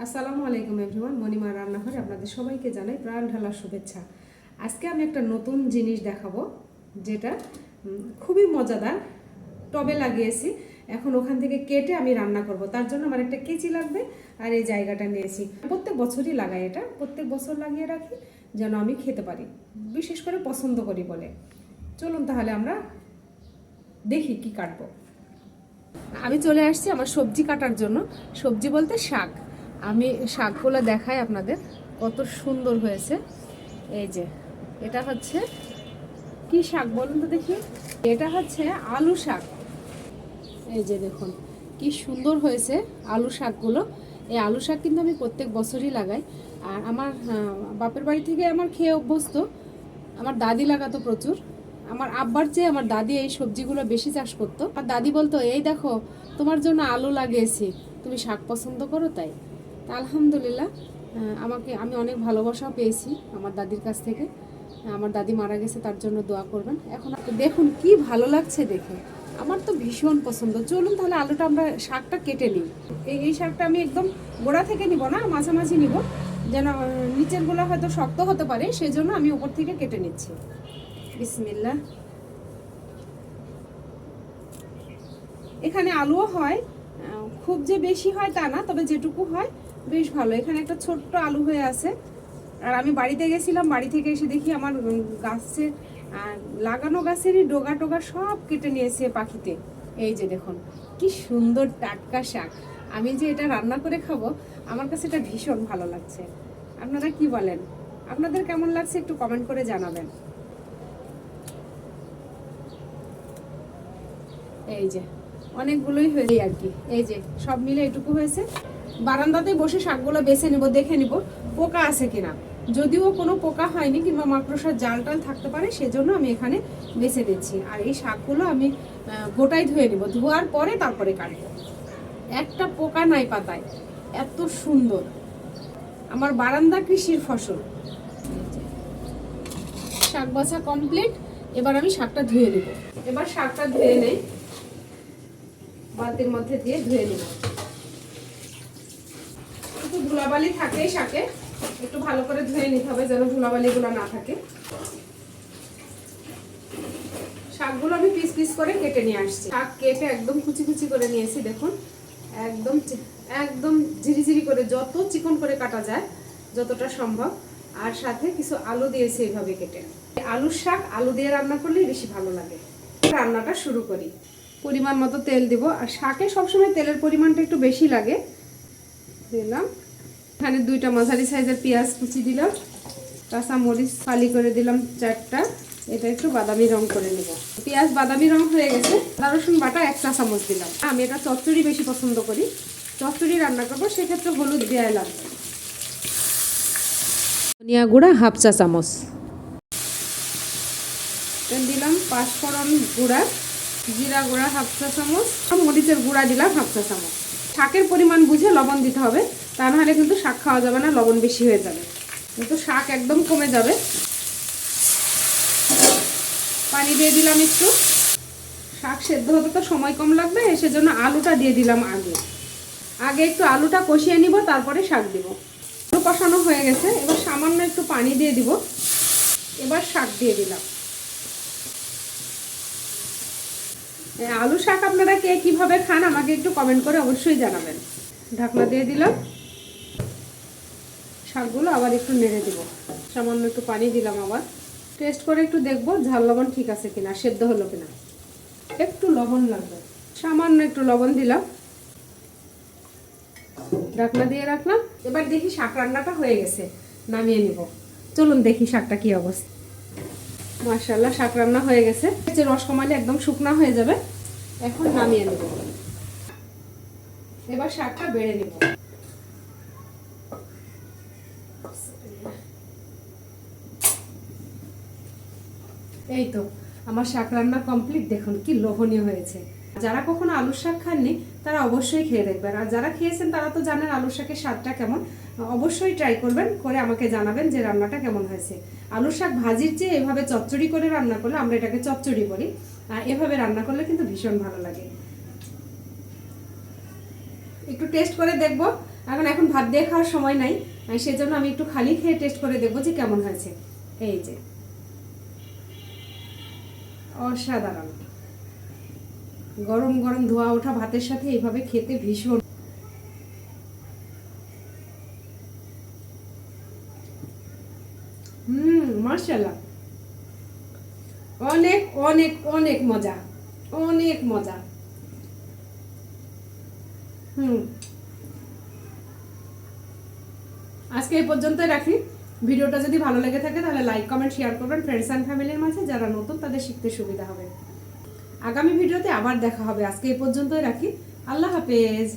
আসসালামু আলাইকুম এভরিওয়ান, মনিমা রান্নাঘরে আপনাদের সবাইকে জানাই প্রাণ ঢালার শুভেচ্ছা। আজকে আমি একটা নতুন জিনিস দেখাবো, যেটা খুবই মজাদার। টবে লাগিয়েছি, এখন ওখান থেকে কেটে আমি রান্না করব। তার জন্য আমার একটা কেচি লাগবে আর এই জায়গাটা নিয়েছি। প্রত্যেক বছরই লাগাই, এটা প্রত্যেক বছর লাগিয়ে রাখি যেন আমি খেতে পারি, বিশেষ করে পছন্দ করি বলে। চলুন তাহলে আমরা দেখি কি কাটবো। আমি চলে আসছি আমার সবজি কাটার জন্য। সবজি বলতে শাক। আমি শাকগুলো দেখাই আপনাদের, কত সুন্দর হয়েছে। এই যে এটা হচ্ছে কি শাক বলুন তো দেখি। এটা হচ্ছে আলু শাক। এই যে দেখুন কি সুন্দর হয়েছে আলু শাকগুলো। এই আলু শাক কিন্তু আমি প্রত্যেক বছরই লাগাই। আর আমার বাপের বাড়ি থেকে আমার খেয়ে অভ্যস্ত। আমার দাদি লাগাতো প্রচুর। আমার আব্বার চেয়ে আমার দাদি এই সবজিগুলো বেশি চাষ করতো। আর দাদি বলতো, এই দেখো তোমার জন্য আলু লাগিয়েছি, তুমি শাক পছন্দ করো তাই। তা আলহামদুলিল্লাহ, আমি অনেক ভালোবাসাও পেয়েছি আমার দাদির কাছ থেকে। আমার দাদি মারা গেছে, তার জন্য দোয়া করবেন। এখন দেখুন কি ভালো লাগছে দেখে, আমার তো ভীষণ পছন্দ। চলুন তাহলে আলুটা আমরা শাকটা কেটে নিই। এই শাকটা আমি একদম গোড়া থেকে নিব না, মাঝামাঝি নিব, যেন নিচের গুলো হয়তো শক্ত হতে পারে, সেজন্য আমি উপর থেকে কেটে নিচ্ছি। বিসমিল্লাহ। এখানে আলুও হয়, খুব যে বেশি হয় তা না, তবে যেটুকু হয় বেশ ভালো। এখানে একটা ছোট্ট আলু হয়ে আছে। আর আমি বাড়িতে গেছিলাম, বাড়ি থেকে এসে দেখি আমার গাছে লাগানো গাছেরই ডোগা টোগা সব কেটে নিয়েছে পাখিতে। এই যে দেখুন কি সুন্দর টাটকা শাক। আমি যে এটা রান্না করে খাবো, আমার কাছে এটা ভীষণ ভালো লাগছে। আপনারা কি বলেন? আপনাদের কেমন লাগছে একটু কমেন্ট করে জানাবেন। এই যে অনেকগুলোই হয়েছে আর কি। এই যে সব মিলে এটুকু হয়েছে। বারান্দাতে বসে শাকগুলো বেছে নিব, দেখে নিব পোকা আছে কিনা। যদিও কোনো পোকা হয়নি কিংবা মাকড়সার জাল টাল থাকতে পারে, সেজন্য আমি এখানে বেছে দিচ্ছি। আর এই শাকগুলো আমি গোটাই ধুয়ে নিব, ধোয়ার পরে তারপরে কাটবো। একটা পোকা নাই পাতায়, এত সুন্দর। আমার বারান্দা কৃষির ফসল। শাক বাছা কমপ্লিট। এবার আমি শাকটা ধুয়ে নিব। এবার শাকটা ধুয়ে নেই, বালতির মধ্যে দিয়ে ধুয়ে নিব। একটু ধুলাবালি থাকে শাকে, একটু ভালো করে ধুয়ে নিতে হবে যেন ধুলাবালিগুলো না থাকে। শাকগুলো আমি পিস পিস করে কেটে নিয়ে আসছি। শাক কেটে একদম কুচি কুচি করে নিয়েছি। দেখুন একদম একদম ঝিরিঝিরি করে, যত চিকন করে কাটা যায় যতটা সম্ভব। আর সাথে কিছু আলু দিয়েছি এইভাবে কেটে। আলুর শাক আলু দিয়ে রান্না করলেই বেশি ভালো লাগে। রান্নাটা শুরু করি। পরিমাণ মতো তেল দিব। আর শাকে সবসময় তেলের পরিমাণটা একটু বেশি লাগে। দিলাম এখানে 2টা মাঝারি সাইজের পেঁয়াজ কুচি দিলাম, কাঁচা মরিচ ফালি করে দিলাম 4টা। এটা একটু বাদামি রং করে নেব। পেঁয়াজ বাদামি রং হয়ে গেছে। আদা রসুন বাটা 1 চা চামচ দিলাম। আমি এটা চচ্চড়ি বেশি পছন্দ করি, চচ্চড়ি রান্না করবো, সেক্ষেত্রে হলুদ দেওয়া লাগবে। ধনিয়া গুঁড়া 1/2 চা চামচ দিলাম। পাঁচফোড়ন গুঁড়া, জিরা গুঁড়া 1/2 চা চামচ, মরিচের গুঁড়া দিলাম 1/2 চা চামচ। শাকের পরিমাণ বুঝে লবণ দিতে হবে, তা নাহলে কিন্তু শাক খাওয়া যাবে না, লবণ বেশি হয়ে যাবে, কিন্তু শাক একদম কমে যাবে। পানি দিয়ে দিলাম একটু। শাক সেদ্ধ হতে তো সময় কম লাগবে, সেজন্য আলুটা দিয়ে দিলাম আগে। একটু আলুটা কষিয়ে নিব, তারপরে শাক দিব। আলু কষানো হয়ে গেছে, এবার সামান্য একটু পানি দিয়ে দিব। এবার শাক দিয়ে দিলাম। আলু শাক আপনারা কে কিভাবে খান আমাকে একটু কমেন্ট করে অবশ্যই জানাবেন। ঢাকনা দিয়ে দিলাম। শাকগুলো আবার একটু নেড়ে দিব। সামান্য একটু পানি দিলাম, আবার টেস্ট করে একটু দেখবো ঝাল লবণ ঠিক আছে কিনা, সেদ্ধ হলো কিনা। একটু লবণ লাগবে, সামান্য একটু লবণ দিলাম। ঢাকনা দিয়ে রাখলাম। এবার দেখি শাক রান্নাটা হয়ে গেছে, নামিয়ে নিব। চলুন দেখি শাকটা কি অবস্থা। মাশাআল্লাহ, শাক রান্না হয়ে গেছে। রস কমালে একদম শুকনা হয়ে যাবে। এখন নামিয়ে নেব। এবার শাকটা বেড়ে নেব। এই তো আমার শাক রান্না কমপ্লিট। দেখুন কি লোভনীয় হয়েছে। যারা কখনো আলুর শাক খাননি তারা অবশ্যই খেয়ে দেখবেন, আর যারা খেয়েছেন তারা তো জানেন আলুর শাকের স্বাদটা কেমন। অবশ্যই ট্রাই করবেন, করে আমাকে জানাবেন যে রান্নাটা কেমন হয়েছে। আলুর শাক ভাজির চেয়ে এভাবে চচ্চড়ি করে রান্না করলে, আমরা এটাকে চচ্চড়ি বলি, এভাবে রান্না করলে কিন্তু ভীষণ ভালো লাগে। একটু টেস্ট করে দেখবো। এখন ভাত দিয়ে খাওয়ার সময় নাই, সেজন্য আমি একটু খালি খেয়ে টেস্ট করে দেখবো যে কেমন হয়েছে। এই যে অসাধারণ, গরম গরম ধোয়া ওঠা ভাতের সাথে এইভাবে খেতে ভীষণ। মাশাআল্লাহ, অনেক অনেক অনেক মজা, অনেক মজা। আজকে এই পর্যন্তই রাখি। ভিডিওটা যদি ভালো লেগে থাকে তাহলে লাইক কমেন্ট শেয়ার করবেন ফ্রেন্ডস অ্যান্ড ফ্যামিলির মাঝে, যারা নতুন তাদের শিখতে সুবিধা হবে। আগামী ভিডিওতে আবার দেখা হবে। আজকে এই পর্যন্তই রাখি। আল্লাহ হাফেজ।